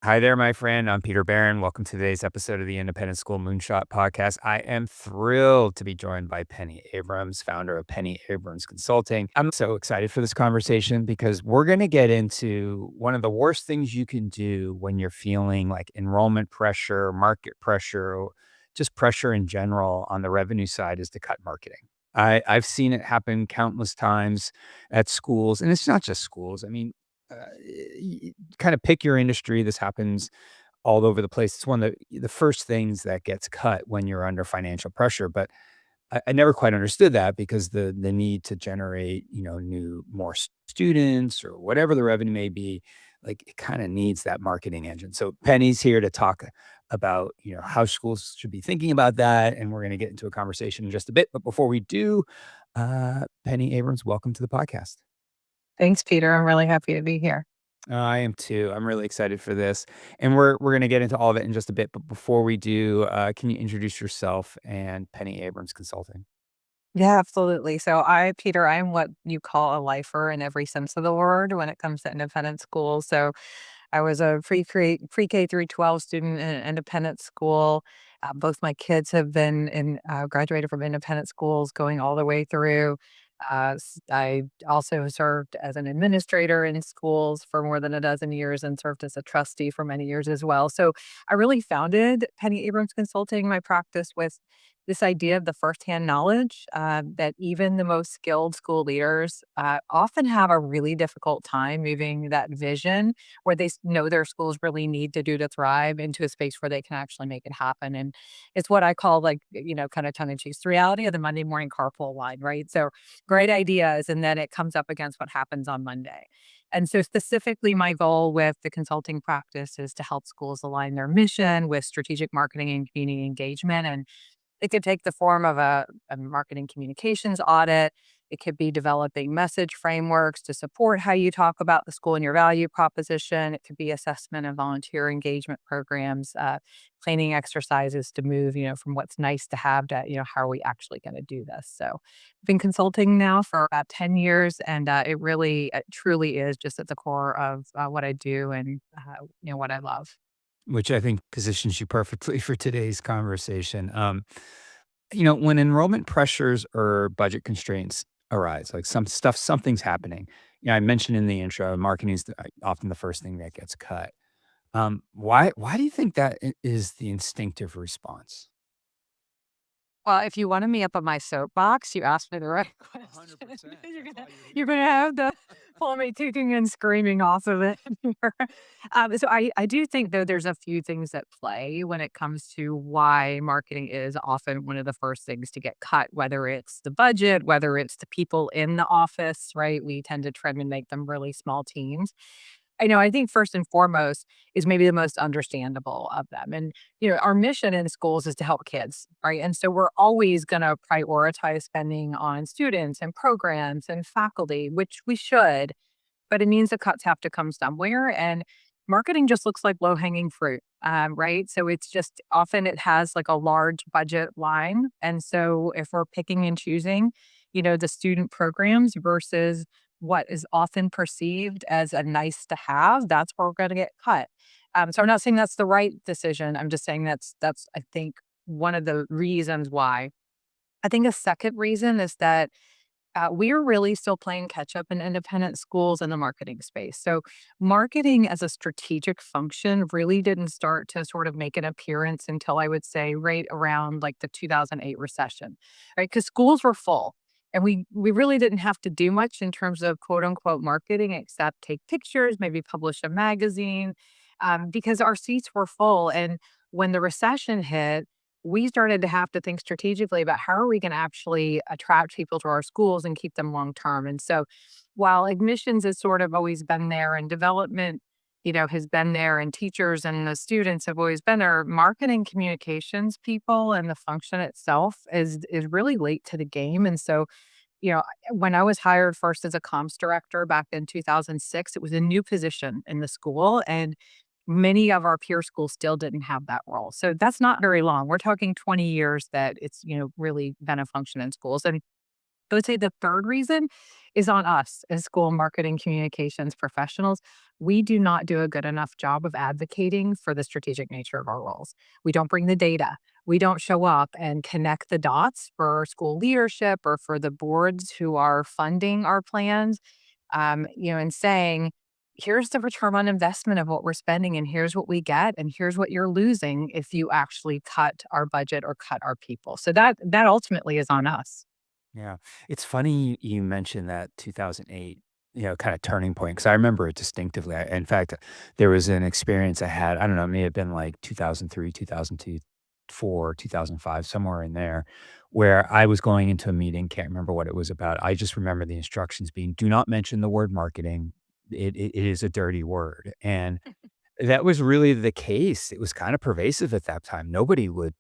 Hi there, my friend. I'm Peter Barron. Welcome to today's episode of the Independent School Moonshot Podcast. I am thrilled to be joined by Penny Abrams, founder of Penny Abrams Consulting. I'm so excited for this conversation because we're going to get into one of the worst things you can do when you're feeling like enrollment pressure, market pressure, or just pressure in general on the revenue side is to cut marketing. I've seen it happen countless times at schools, and it's not just schools. I mean, kind of pick your industry. This happens all over the place. It's one of the first things that gets cut when you're under financial pressure. But I never quite understood that because the need to generate, more students or whatever the revenue may be, like it kind of needs that marketing engine. So Penny's here to talk about, how schools should be thinking about that. And we're going to get into a conversation in just a bit. But before we do, Penny Abrams, welcome to the podcast. Thanks, Peter. I'm really happy to be here. I am too. I'm really excited for this, and we're gonna get into all of it in just a bit. But before we do, can you introduce yourself and Penny Abrams Consulting? Yeah, absolutely. Peter, I'm what you call a lifer in every sense of the word when it comes to independent schools. So I was a pre-K through 12 student in an independent school. Both my kids have been graduated from independent schools going all the way through. I also served as an administrator in schools for more than a dozen years and served as a trustee for many years as well. So I really founded Penny Abrams Consulting, my practice, with this idea of the firsthand knowledge that even the most skilled school leaders often have a really difficult time moving that vision where know their schools really need to do to thrive into a space where they can actually make it happen. And it's what I call, like, kind of tongue in cheek, the reality of the Monday morning carpool line, right? So great ideas. And then it comes up against what happens on Monday. And so, specifically, my goal with the consulting practice is to help schools align their mission with strategic marketing and community engagement. And it could take the form of a marketing communications audit. It could be developing message frameworks to support how you talk about the school and your value proposition. It could be assessment and volunteer engagement programs, planning exercises to move, from what's nice to have to, how are we actually going to do this? So I've been consulting now for about 10 years, and it really, truly is just at the core of what I do and, what I love. Which I think positions you perfectly for today's conversation. When enrollment pressures or budget constraints arise, like something's happening. I mentioned in the intro, marketing is often the first thing that gets cut. Why do you think that is the instinctive response? Well, if you wanted me up on my soapbox, you asked me the right question. 100%. You're That's gonna why you're you're here. gonna have to pull me kicking and screaming off of it here. So I do think, though, there's a few things at play when it comes to why marketing is often one of the first things to get cut, whether it's the budget, whether it's the people in the office, right? We tend to try and make them really small teams. I think first and foremost is maybe the most understandable of them. And, our mission in schools is to help kids, right? And so we're always going to prioritize spending on students and programs and faculty, which we should, but it means the cuts have to come somewhere. And marketing just looks like low hanging fruit, right? So it's just often it has like a large budget line. And so if we're picking and choosing, the student programs versus what is often perceived as a nice to have, that's where we're going to get cut. So I'm not saying that's the right decision. I'm just saying that's I think one of the reasons why. I think a second reason is that we're really still playing catch up in independent schools in the marketing space. So, marketing as a strategic function really didn't start to sort of make an appearance until I would say right around like the 2008 recession, right? Because schools were full. And we really didn't have to do much in terms of quote unquote marketing except take pictures, maybe publish a magazine, because our seats were full. And when the recession hit, we started to have to think strategically about how are we going to actually attract people to our schools and keep them long term. And so while admissions has sort of always been there and development, has been there and teachers and the students have always been there, marketing communications people and the function itself is really late to the game. And so, when I was hired first as a comms director back in 2006, it was a new position in the school. And many of our peer schools still didn't have that role. So that's not very long. We're talking 20 years that it's, really been a function in schools. And I would say the third reason is on us as school marketing communications professionals. We do not do a good enough job of advocating for the strategic nature of our roles. We don't bring the data. We don't show up and connect the dots for school leadership or for the boards who are funding our plans, and saying, here's the return on investment of what we're spending, and here's what we get, and here's what you're losing if you actually cut our budget or cut our people. So that ultimately is on us. Yeah. It's funny you mentioned that 2008, kind of turning point because I remember it distinctively. In fact, there was an experience I had, I don't know, it may have been like 2003, 2002, 4, 2005, somewhere in there, where I was going into a meeting, can't remember what it was about. I just remember the instructions being, do not mention the word marketing. It is a dirty word. And that was really the case. It was kind of pervasive at that time. Nobody would,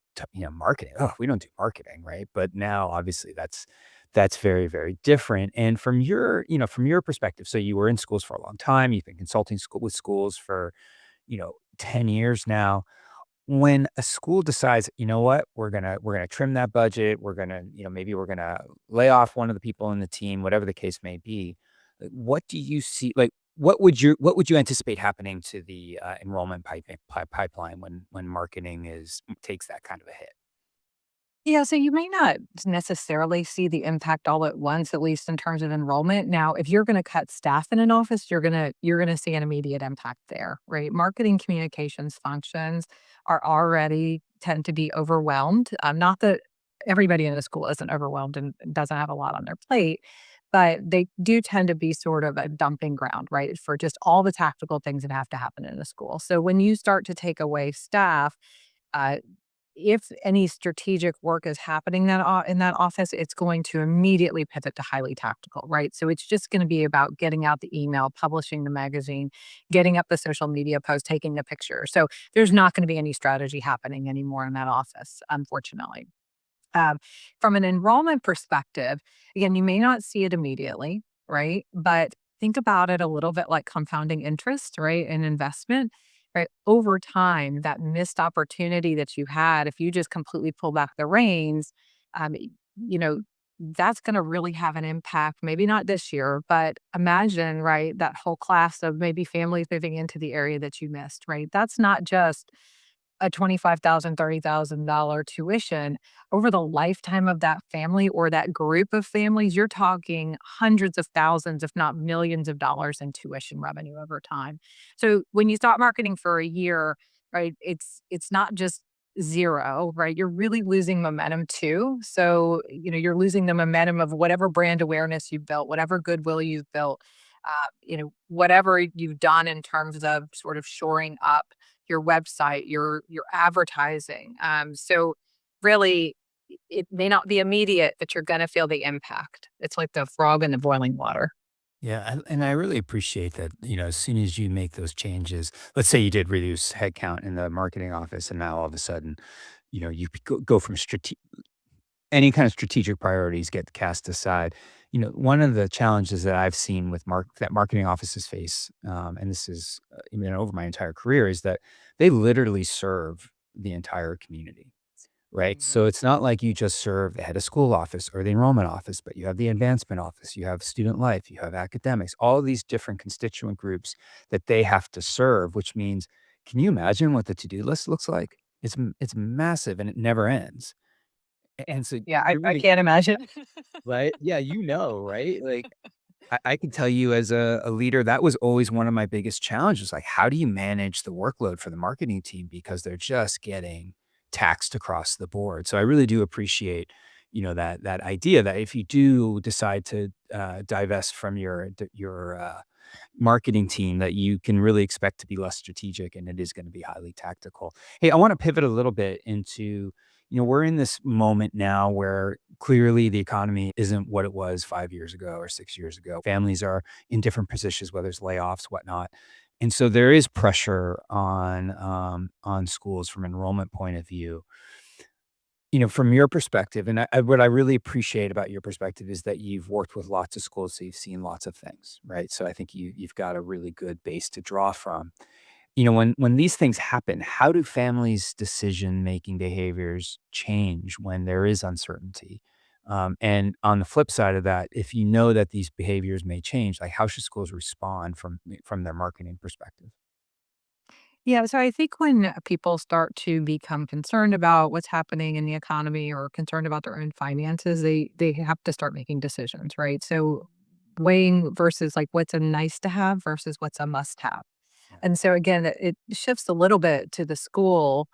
marketing. Oh, we don't do marketing, right? But now, obviously, that's very, very different. And from your perspective, so you were in schools for a long time. You've been consulting with schools for 10 years now. When a school decides, you know what, we're gonna trim that budget, maybe we're gonna lay off one of the people in the team, whatever the case may be. What do you see? Like, what would you anticipate happening to the enrollment pipeline when marketing takes that kind of a hit? Yeah, so you may not necessarily see the impact all at once, at least in terms of enrollment. Now, if you're going to cut staff in an office, you're going to see an immediate impact there, right? Marketing communications functions are already tend to be overwhelmed. Not that everybody in the school isn't overwhelmed and doesn't have a lot on their plate, but they do tend to be sort of a dumping ground, right? For just all the tactical things that have to happen in a school. So when you start to take away staff, uh, if any strategic work is happening in that office, it's going to immediately pivot to highly tactical, right? So it's just going to be about getting out the email, publishing the magazine, getting up the social media post, taking the picture. So there's not going to be any strategy happening anymore in that office, unfortunately. Um, from an enrollment perspective, again, you may not see it immediately, right? But think about it a little bit like compounding interest, right? An investment, right? Over time, that missed opportunity that you had, if you just completely pull back the reins, you know, that's going to really have an impact. Maybe not this year, but imagine, right, that whole class of maybe families moving into the area that you missed, right? That's not just a $25,000, $30,000 tuition. Over the lifetime of that family or that group of families, you're talking hundreds of thousands, if not millions of dollars in tuition revenue over time. So when you stop marketing for a year, right, it's not just zero, right? You're really losing momentum too. So, you're losing the momentum of whatever brand awareness you've built, whatever goodwill you've built, whatever you've done in terms of sort of shoring up your website, your advertising. So really, it may not be immediate, but you're going to feel the impact. It's like the frog in the boiling water. Yeah, and I really appreciate that, as soon as you make those changes, let's say you did reduce headcount in the marketing office, and now all of a sudden, you go from any kind of strategic priorities get cast aside. One of the challenges that I've seen with that marketing offices face, and this is over my entire career, is that they literally serve the entire community. Right? So Mhm. it's not like you just serve the head of school office or the enrollment office, but you have the advancement office, you have student life, you have academics, all these different constituent groups that they have to serve, which means, can you imagine what the to-do list looks like? It's massive and it never ends. Yeah. And so Yeah, I you're I really can't imagine. right? Yeah, right? Like I can tell you as a leader, that was always one of my biggest challenges. Like, how do you manage the workload for the marketing team? Because they're just getting taxed across the board. So I really do appreciate, that idea that if you do decide to divest from your marketing team, that you can really expect to be less strategic and it is going to be highly tactical. Hey, I want to pivot a little bit into, we're in this moment now where clearly the economy isn't what it was 5 years ago or 6 years ago. Families are in different positions, whether it's layoffs, whatnot. And so there is pressure on schools from enrollment point of view. From your perspective, and what I really appreciate about your perspective is that you've worked with lots of schools, so you've seen lots of things, right? So I think you've got a really good base to draw from. When these things happen, how do families' decision-making behaviors change when there is uncertainty? And on the flip side of that, if you know that these behaviors may change, like how should schools respond from their marketing perspective? Yeah, so I think when people start to become concerned about what's happening in the economy or concerned about their own finances, they have to start making decisions, right? So weighing versus like what's a nice to have versus what's a must have. Yeah. And so again, it shifts a little bit to the school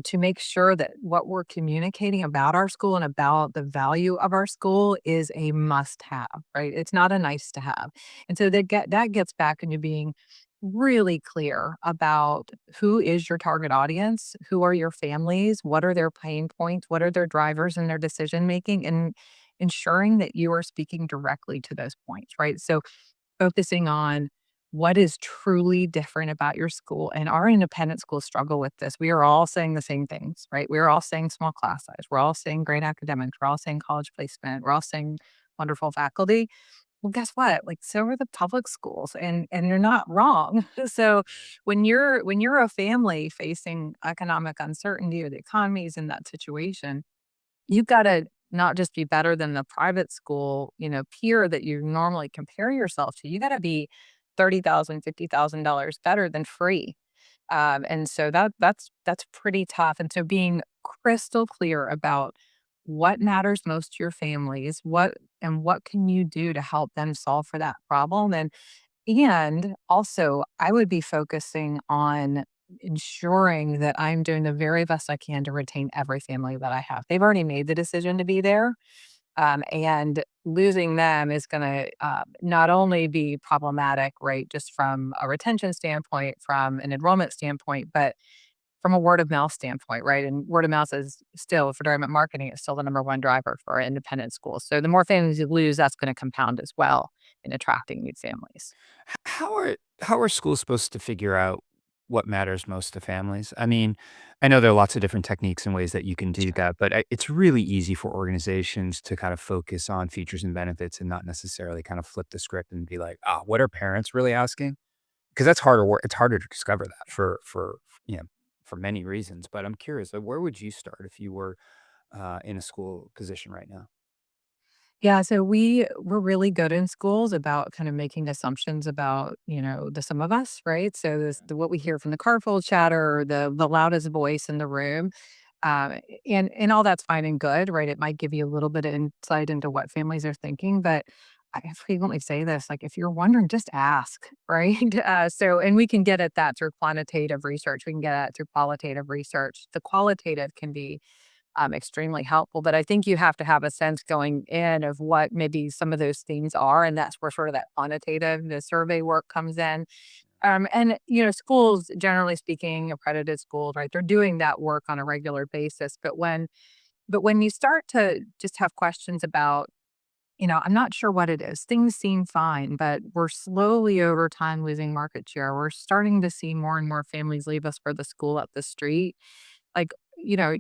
to make sure that what we're communicating about our school and about the value of our school is a must have, right? It's not a nice to have. And so that gets back into being really clear about who is your target audience, who are your families, what are their pain points, what are their drivers in their decision making, and ensuring that you are speaking directly to those points, right? So focusing on what is truly different about your school. And our independent schools struggle with this. We are all saying the same things, right? We're all saying small class size. We're all saying great academics. We're all saying college placement. We're all saying wonderful faculty. Well, guess what? Like, so are the public schools, and you're not wrong. So when you're a family facing economic uncertainty or the economy is in that situation, you've gotta not just be better than the private school, peer that you normally compare yourself to. You gotta be 30,000, $50,000 better than free. And so that's pretty tough. And so being crystal clear about what matters most to your families, what can you do to help them solve for that problem, and also, I would be focusing on ensuring that I'm doing the very best I can to retain every family that I have. They've already made the decision to be there, and losing them is going to not only be problematic, right, just from a retention standpoint, from an enrollment standpoint, but from a word of mouth standpoint, right? And word of mouth is still, for dynamic marketing, it's still the number one driver for independent schools. So the more families you lose, that's going to compound as well in attracting new families. How are schools supposed to figure out what matters most to families? I mean, I know there are lots of different techniques and ways that you can do Sure. that, but it's really easy for organizations to kind of focus on features and benefits and not necessarily kind of flip the script and be like, "Ah, what are parents really asking?" Because that's harder work. It's harder to discover that you know, for many reasons. But I'm curious, like, where would you start if you were in a school position right now? Yeah, so we're really good in schools about kind of making assumptions about, the sum of us, right? So what we hear from the carpool chatter, or the loudest voice in the room, and all that's fine and good, right? It might give you a little bit of insight into what families are thinking, but I frequently say this, like if you're wondering, just ask, right? And we can get at that through quantitative research. We can get at it through qualitative research. The qualitative can be extremely helpful. But I think you have to have a sense going in of what maybe some of those things are. And that's where sort of that quantitative, the survey work comes in. And schools, generally speaking, accredited schools, right, they're doing that work on a regular basis. But when you start to just have questions about, I'm not sure what it is. Things seem fine, but we're slowly over time losing market share. We're starting to see more and more families leave us for the school up the street. Like, you know,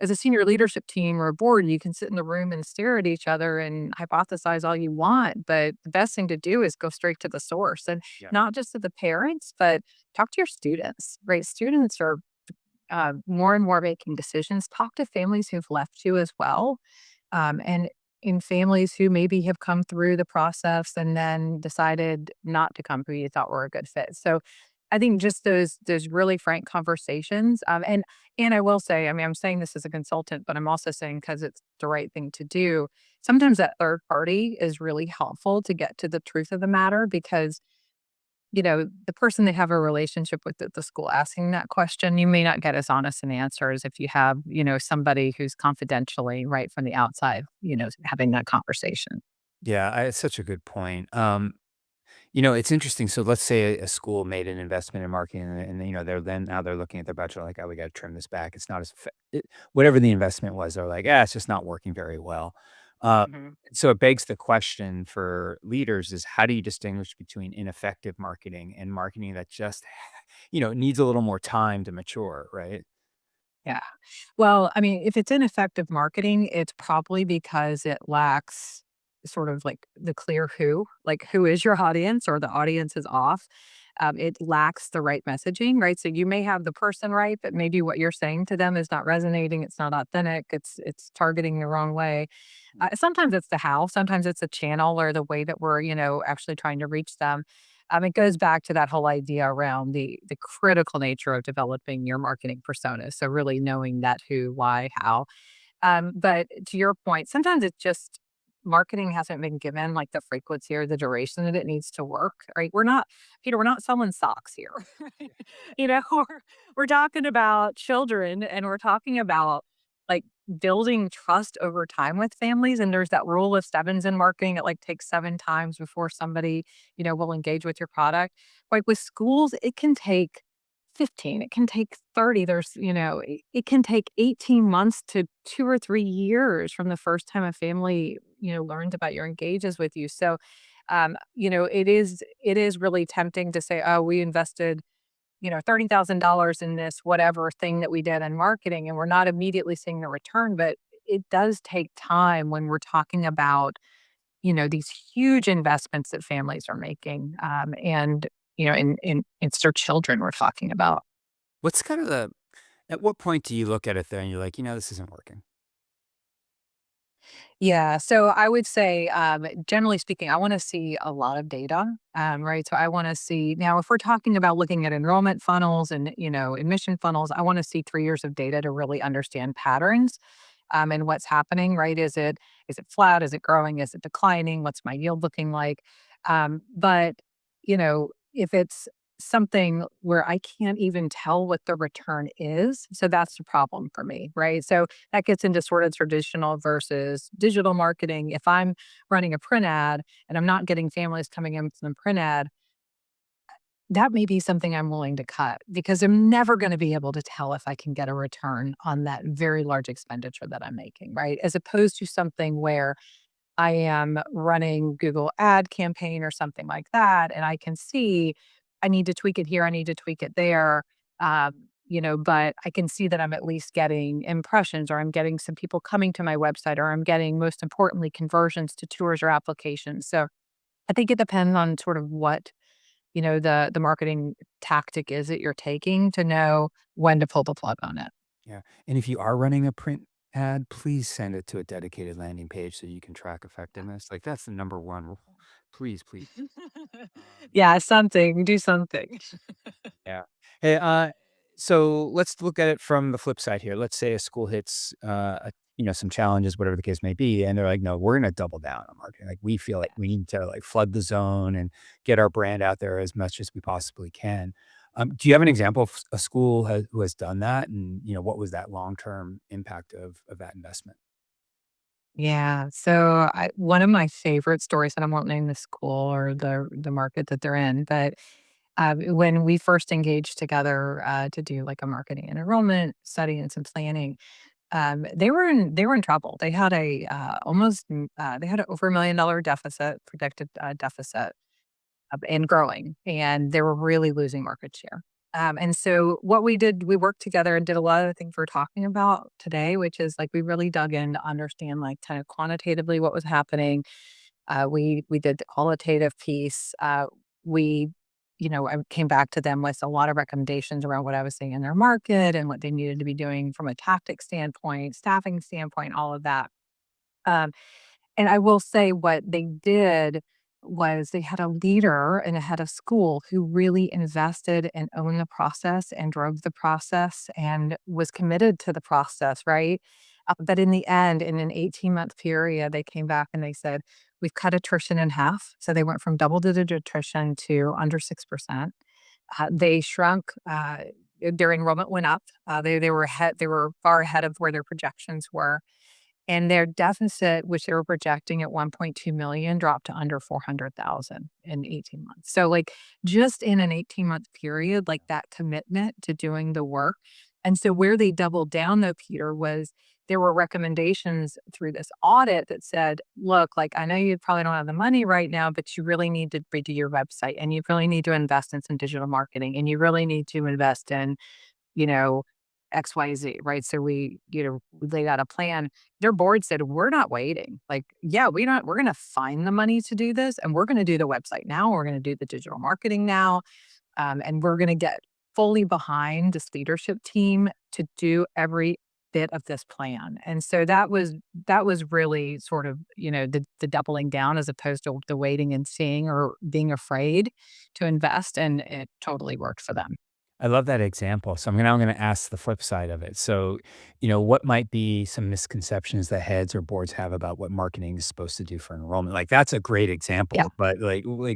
as a senior leadership team or a board, you can sit in the room and stare at each other and hypothesize all you want. But the best thing to do is go straight to the source and Yeah. not just to the parents, but talk to your students, right? Students are more and more making decisions. Talk to families who've left you as well. And in families who maybe have come through the process and then decided not to come who you thought were a good fit. So I think just those really frank conversations. And I will say, I mean, I'm saying this as a consultant, but I'm also saying because it's the right thing to do. Sometimes that third party is really helpful to get to the truth of the matter because the person they have a relationship with at the school asking that question, you may not get as honest an answer as if you have, somebody who's confidentially right from the outside, having that conversation. Yeah, it's such a good point. It's interesting. So let's say a school made an investment in marketing, and now they're looking at their budget like, oh, we got to trim this back. It's not whatever the investment was. They're like, it's just not working very well. Uh, Mhm. so it begs the question for leaders: is how do you distinguish between ineffective marketing and marketing that just, needs a little more time to mature, right? Yeah. Well, I mean, if it's ineffective marketing, it's probably because it lacks sort of like the clear who, like who is your audience or the audience is off. it lacks the right messaging, right? So you may have the person right, but maybe what you're saying to them is not resonating. It's not authentic. It's targeting the wrong way. Sometimes it's the how. Sometimes it's a channel or the way that we're actually trying to reach them. It goes back to that whole idea around the critical nature of developing your marketing persona. So really knowing that who, why, how. But to your point, sometimes it's just marketing hasn't been given like the frequency or the duration that it needs to work, right? Peter, we're not selling socks here. Right? We're talking about children and we're talking about like building trust over time with families. And there's that rule of sevens in marketing. It like takes 7 times before somebody, will engage with your product. Like with schools, it can take 15, it can take 30. It can take 18 months to 2 or 3 years from the first time a family, learns about your engages with you. So, it is really tempting to say, "Oh, we invested, $30,000 in this whatever thing that we did in marketing, and we're not immediately seeing the return." But it does take time when we're talking about, these huge investments that families are making, and, and it's their children we're talking about. What's kind of the at what point do you look at it there and you're like, this isn't working? Yeah. So I would say, generally speaking, I want to see a lot of data, right? So I want to see now if we're talking about looking at enrollment funnels and admission funnels, I want to see 3 years of data to really understand patterns and what's happening. Right? Is it flat? Is it growing? Is it declining? What's my yield looking like? But if it's something where I can't even tell what the return is, so that's the problem for me, right? So that gets into sort of traditional versus digital marketing. If I'm running a print ad and I'm not getting families coming in from the print ad, that may be something I'm willing to cut because I'm never going to be able to tell if I can get a return on that very large expenditure that I'm making, right? As opposed to something where I am running Google ad campaign or something like that, and I can see I need to tweak it here, I need to tweak it there. But I can see that I'm at least getting impressions or I'm getting some people coming to my website or I'm getting, most importantly, conversions to tours or applications. So I think it depends on sort of what, the marketing tactic is that you're taking to know when to pull the plug on it. Yeah, and if you are running a print ad, please send it to a dedicated landing page so you can track effectiveness. Like, that's the number one rule. Please, please. Um, Yeah, something, do something. yeah. Hey, so let's look at it from the flip side here. Let's say a school hits, some challenges, whatever the case may be, and they're like, "No, we're gonna double down on marketing. Like, we feel like we need to, like, flood the zone and get our brand out there as much as we possibly can." Do you have an example of a school who has done that? And, what was that long-term impact of that investment? Yeah. So one of my favorite stories, and I won't name the school or the market that they're in, but when we first engaged together to do like a marketing and enrollment study and some planning, they were in trouble. They had they had an over $1 million deficit, predicted deficit, and growing, and they were really losing market share. And so what we did, we worked together and did a lot of the things we're talking about today, which is like we really dug in to understand like kind of quantitatively what was happening. We did the qualitative piece. I came back to them with a lot of recommendations around what I was seeing in their market and what they needed to be doing from a tactic standpoint, staffing standpoint, all of that. Um, and I will say what they did was they had a leader and a head of school who really invested and owned the process and drove the process and was committed to the process, right? But in the end, in an 18-month period, they came back and they said, "We've cut attrition in half." So they went from double digit attrition to under 6%. They shrunk, their enrollment went up. They were far ahead of where their projections were, and their deficit, which they were projecting at 1.2 million, dropped to under 400,000 in 18 months. So like just in an 18-month period, like that commitment to doing the work. And so where they doubled down though, Peter, was there were recommendations through this audit that said, look, like I know you probably don't have the money right now, but you really need to redo your website and you really need to invest in some digital marketing and you really need to invest in you know, XYZ, right? So we laid out a plan. Their board said, we're not waiting. Like, yeah, we're going to find the money to do this and we're going to do the website now. We're going to do the digital marketing now. And we're going to get fully behind this leadership team to do every bit of this plan. And so that was really sort of, the doubling down as opposed to the waiting and seeing or being afraid to invest. And it totally worked for them. I love that example. So now I'm gonna ask the flip side of it. So, what might be some misconceptions that heads or boards have about what marketing is supposed to do for enrollment? Like, that's a great Yeah. example, but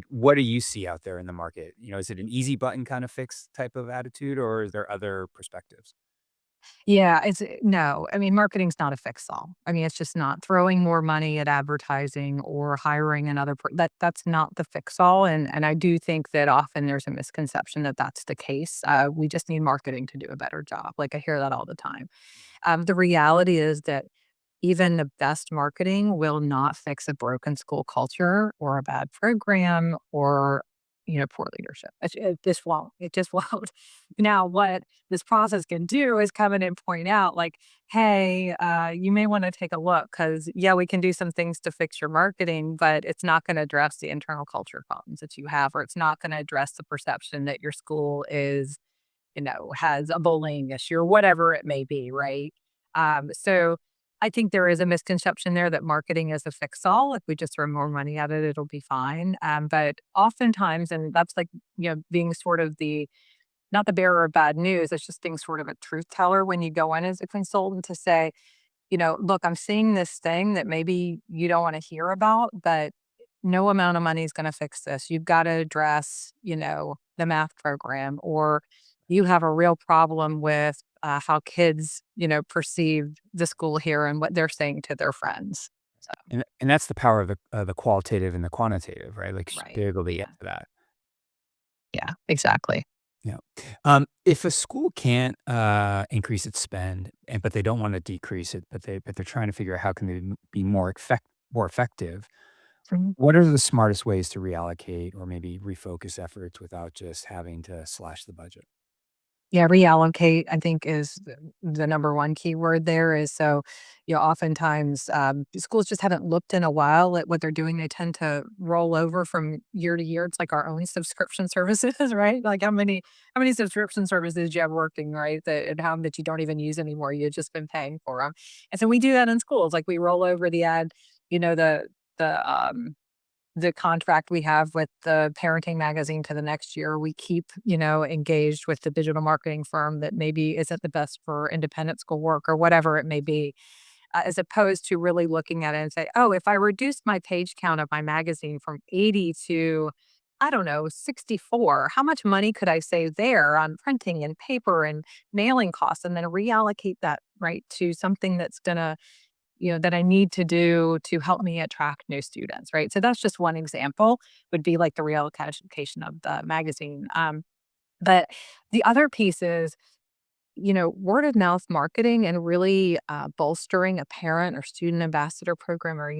what do you see out there in the market? Is it an easy button kind of fix type of attitude, or is there other perspectives? Yeah, no. I mean, marketing's not a fix all. I mean, it's just not throwing more money at advertising or hiring another that's not the fix all. And I do think that often there's a misconception that that's the case. We just need marketing to do a better job. Like I hear that all the time. The reality is that even the best marketing will not fix a broken school culture or a bad program or, poor leadership. It just won't. It just won't. Now, what this process can do is come in and point out, like, hey, you may want to take a look because, yeah, we can do some things to fix your marketing, but it's not going to address the internal culture problems that you have, or it's not going to address the perception that your school is has a bullying issue or whatever it may be, right? So I think there is a misconception there that marketing is a fix all. If we just throw more money at it, it'll be fine. But oftentimes, and that's like, being sort of not the bearer of bad news, it's just being sort of a truth teller when you go in as a consultant to say, look, I'm seeing this thing that maybe you don't want to hear about, but no amount of money is going to fix this. You've got to address, the math program, or you have a real problem with how kids, perceive the school here and what they're saying to their friends. So, And that's the power of the qualitative and the quantitative, right? Like, right. be able to get Yeah. to that. Yeah. Exactly. Yeah. If a school can't, increase its spend but they don't wanna decrease it, but they're trying to figure out how can they be more effective, what are the smartest ways to reallocate or maybe refocus efforts without just having to slash the budget? Yeah, reallocate, I think, is the number one keyword there is so, oftentimes, schools just haven't looked in a while at what they're doing. They tend to roll over from year to year. It's like our own subscription services, right? Like how many subscription services do you have working, right? That you don't even use anymore. You've just been paying for them. And so we do that in schools. Like we roll over the ad, you know, the the contract we have with the parenting magazine to the next year. We keep, engaged with the digital marketing firm that maybe isn't the best for independent schoolwork or whatever it may be, as opposed to really looking at it and say, oh, if I reduce my page count of my magazine from 80 to, I don't know, 64, how much money could I save there on printing and paper and mailing costs? And then reallocate that right to something that's going to that I need to do to help me attract new students, right? So that's just one example would be like the reallocation of the magazine. But the other piece is word of mouth marketing and really bolstering a parent or student ambassador program or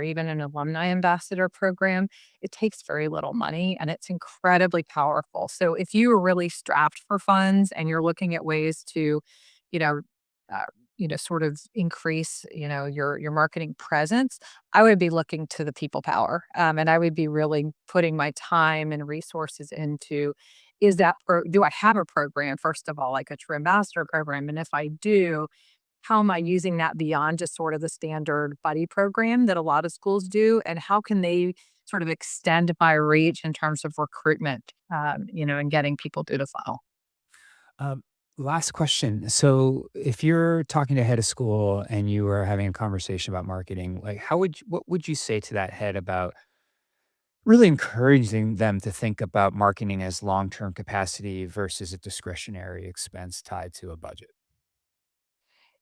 even an alumni ambassador program. It takes very little money and it's incredibly powerful. So if you are really strapped for funds and you're looking at ways to, you know, uh, sort of increase, your marketing presence, I would be looking to the people power, and I would be really putting my time and resources into do I have a program, first of all, like a true ambassador program? And if I do, how am I using that beyond just sort of the standard buddy program that a lot of schools do? And how can they sort of extend my reach in terms of recruitment, and getting people through the funnel? Um, Last question. So, if you're talking to a head of school and you are having a conversation about marketing, like, what would you say to that head about really encouraging them to think about marketing as long-term capacity versus a discretionary expense tied to a budget?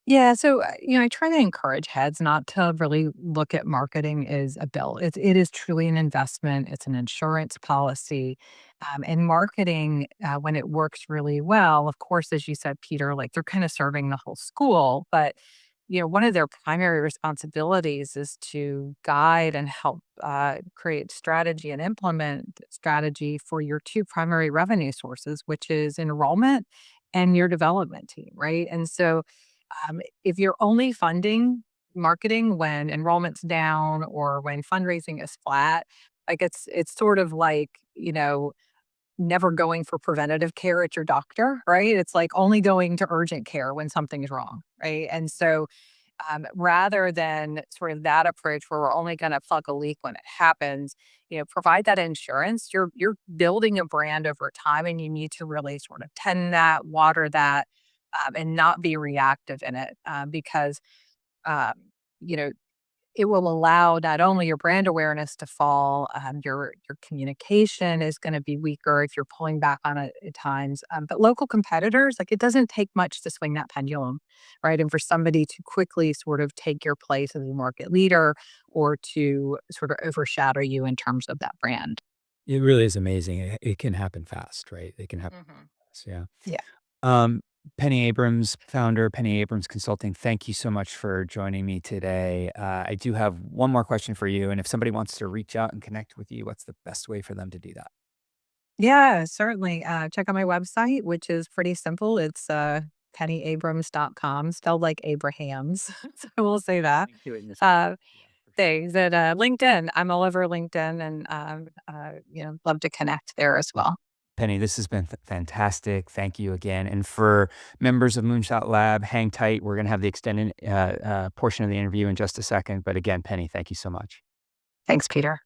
Yeah, so, I try to encourage heads not to really look at marketing as a bill. It is truly an investment. It's an insurance policy, and marketing, when it works really well, of course, as you said, Peter, like they're kind of serving the whole school. But one of their primary responsibilities is to guide and help create strategy and implement strategy for your two primary revenue sources, which is enrollment and your development team, right? And so if you're only funding marketing when enrollment's down or when fundraising is flat, like it's sort of like, never going for preventative care at your doctor, right? It's like only going to urgent care when something's wrong, right? And so rather than sort of that approach where we're only going to plug a leak when it happens, provide that insurance. You're building a brand over time, and you need to really sort of tend that, water that, and not be reactive in it, because um, you know it will allow not only your brand awareness to fall, your communication is going to be weaker if you're pulling back on it at times. But local competitors, like, it doesn't take much to swing that pendulum, right? And for somebody to quickly sort of take your place as a market leader or to sort of overshadow you in terms of that brand. It really is amazing. It can happen fast, right? It can happen Hmm. fast, yeah. Yeah. Um, Penny Abrams, founder, Penny Abrams Consulting, thank you so much for joining me today. I do have one more question for you, and if somebody wants to reach out and connect with you, what's the best way for them to do that? Yeah, certainly. Check out my website, which is pretty simple. It's pennyabrams.com, spelled like Abraham's. So we'll say that. Link to it in this. Uh, Yeah, for sure. Things that LinkedIn. I'm all over LinkedIn, and love to connect there as well. Penny, this has been fantastic. Thank you again. And for members of Moonshot Lab, hang tight. We're going to have the extended portion of the interview in just a second. But again, Penny, thank you so much. Thanks, Peter.